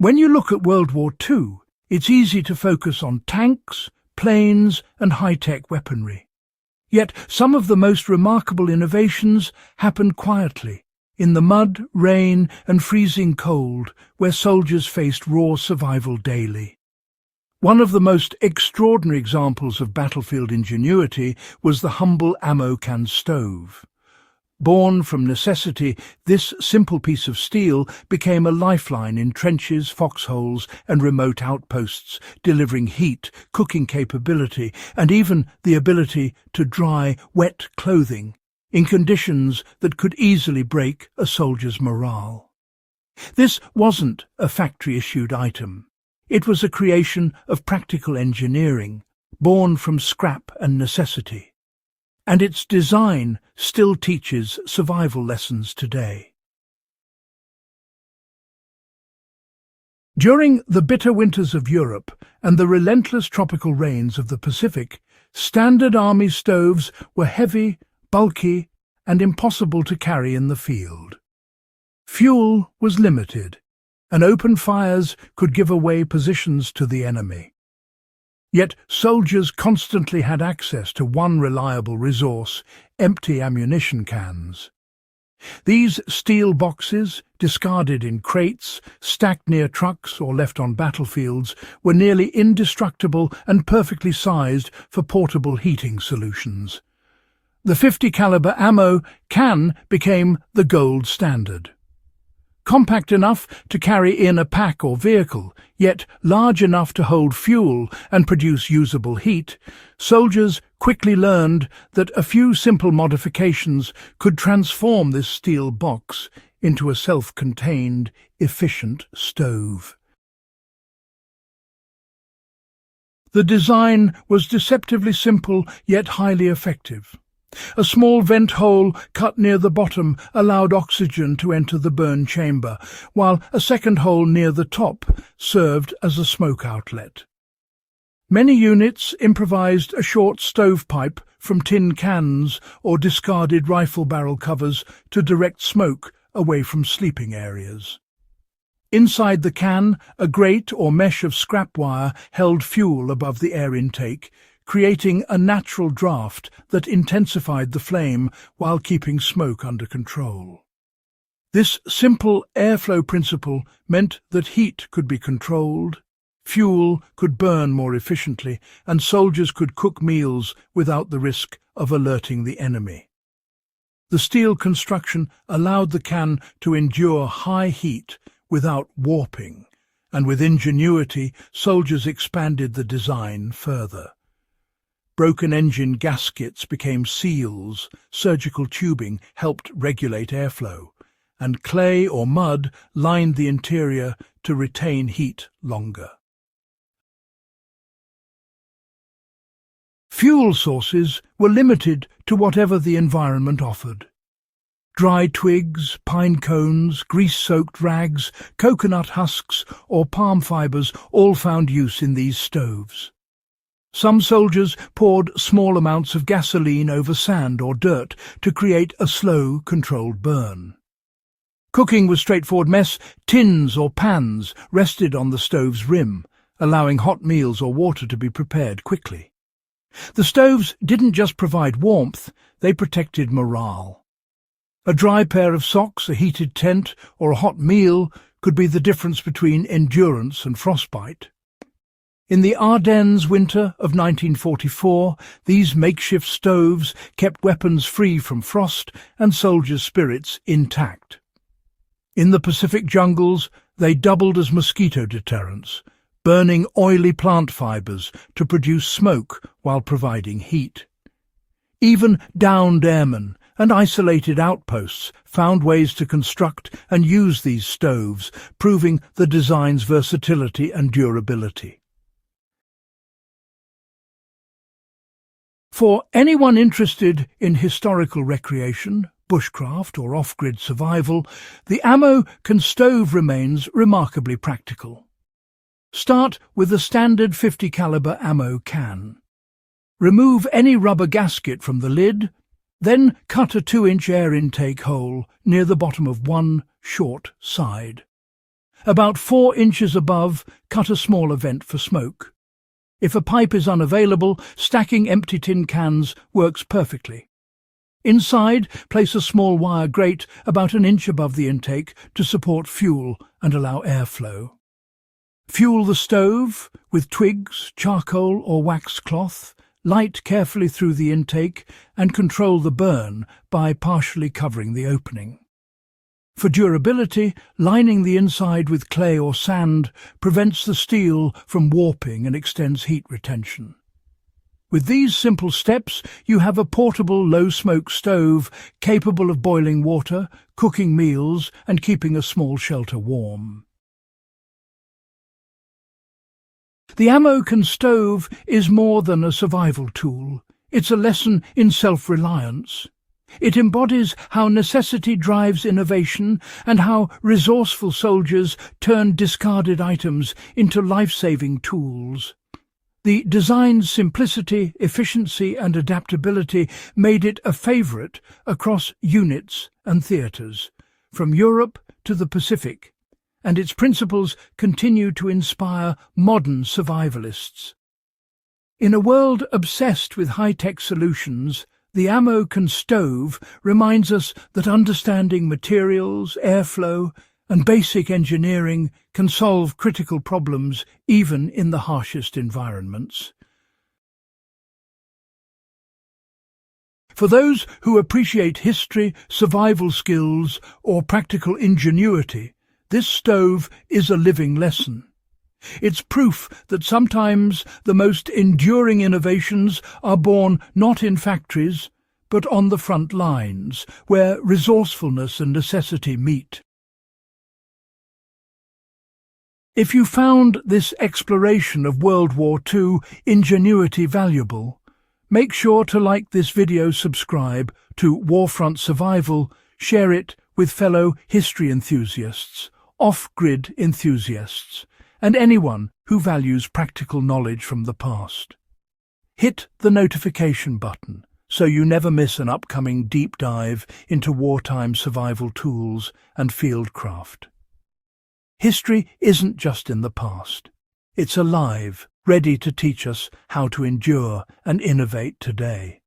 When you look at World War II, it's easy to focus on tanks, planes, and high-tech weaponry. Yet some of the most remarkable innovations happened quietly, in the mud, rain, and freezing cold, where soldiers faced raw survival daily. One of the most extraordinary examples of battlefield ingenuity was the humble ammo can stove. Born from necessity, this simple piece of steel became a lifeline in trenches, foxholes, and remote outposts, delivering heat, cooking capability, and even the ability to dry wet clothing in conditions that could easily break a soldier's morale. This wasn't a factory-issued item. It was a creation of practical engineering, born from scrap and necessity. And its design still teaches survival lessons today. During the bitter winters of Europe and the relentless tropical rains of the Pacific, standard army stoves were heavy, bulky, and impossible to carry in the field. Fuel was limited, and open fires could give away positions to the enemy. Yet soldiers constantly had access to one reliable resource: empty ammunition cans. These steel boxes, discarded in crates, stacked near trucks or left on battlefields, were nearly indestructible and perfectly sized for portable heating solutions. The 50 caliber ammo can became the gold standard. Compact enough to carry in a pack or vehicle, yet large enough to hold fuel and produce usable heat, soldiers quickly learned that a few simple modifications could transform this steel box into a self-contained, efficient stove. The design was deceptively simple yet highly effective. A small vent hole cut near the bottom allowed oxygen to enter the burn chamber, while a second hole near the top served as a smoke outlet. Many units improvised a short stovepipe from tin cans or discarded rifle barrel covers to direct smoke away from sleeping areas. Inside the can, a grate or mesh of scrap wire held fuel above the air intake, creating a natural draft that intensified the flame while keeping smoke under control. This simple airflow principle meant that heat could be controlled, fuel could burn more efficiently, and soldiers could cook meals without the risk of alerting the enemy. The steel construction allowed the can to endure high heat without warping, and with ingenuity, soldiers expanded the design further. Broken engine gaskets became seals, surgical tubing helped regulate airflow, and clay or mud lined the interior to retain heat longer. Fuel sources were limited to whatever the environment offered. Dry twigs, pine cones, grease-soaked rags, coconut husks, or palm fibers all found use in these stoves. Some soldiers poured small amounts of gasoline over sand or dirt to create a slow, controlled burn. Cooking was straightforward. Tins or pans rested on the stove's rim, allowing hot meals or water to be prepared quickly. The stoves didn't just provide warmth, they protected morale. A dry pair of socks, a heated tent, or a hot meal could be the difference between endurance and frostbite. In the Ardennes winter of 1944, these makeshift stoves kept weapons free from frost and soldiers' spirits intact. In the Pacific jungles, they doubled as mosquito deterrents, burning oily plant fibers to produce smoke while providing heat. Even downed airmen and isolated outposts found ways to construct and use these stoves, proving the design's versatility and durability. For anyone interested in historical recreation, bushcraft or off-grid survival, the ammo can stove remains remarkably practical. Start with a standard 50 caliber ammo can. Remove any rubber gasket from the lid, then cut a 2-inch air intake hole near the bottom of one short side. About 4 inches above, cut a smaller vent for smoke. If a pipe is unavailable, stacking empty tin cans works perfectly. Inside, place a small wire grate about an inch above the intake to support fuel and allow airflow. Fuel the stove with twigs, charcoal or wax cloth, light carefully through the intake and control the burn by partially covering the opening. For durability, lining the inside with clay or sand prevents the steel from warping and extends heat retention. With these simple steps, you have a portable low-smoke stove capable of boiling water, cooking meals, and keeping a small shelter warm. The ammo can stove is more than a survival tool. It's a lesson in self-reliance. It embodies how necessity drives innovation and how resourceful soldiers turn discarded items into life-saving tools. The design's simplicity, efficiency and adaptability made it a favourite across units and theatres, from Europe to the Pacific, and its principles continue to inspire modern survivalists. In a world obsessed with high-tech solutions, the ammo can stove reminds us that understanding materials, airflow, and basic engineering can solve critical problems even in the harshest environments. For those who appreciate history, survival skills, or practical ingenuity, this stove is a living lesson. It's proof that sometimes the most enduring innovations are born not in factories, but on the front lines, where resourcefulness and necessity meet. If you found this exploration of World War II Ingenuity valuable, make sure to like this video, subscribe to Warfront Survival, share it with fellow history enthusiasts, off-grid enthusiasts, and anyone who values practical knowledge from the past. Hit the notification button so you never miss an upcoming deep dive into wartime survival tools and fieldcraft. History isn't just in the past. It's alive, ready to teach us how to endure and innovate today.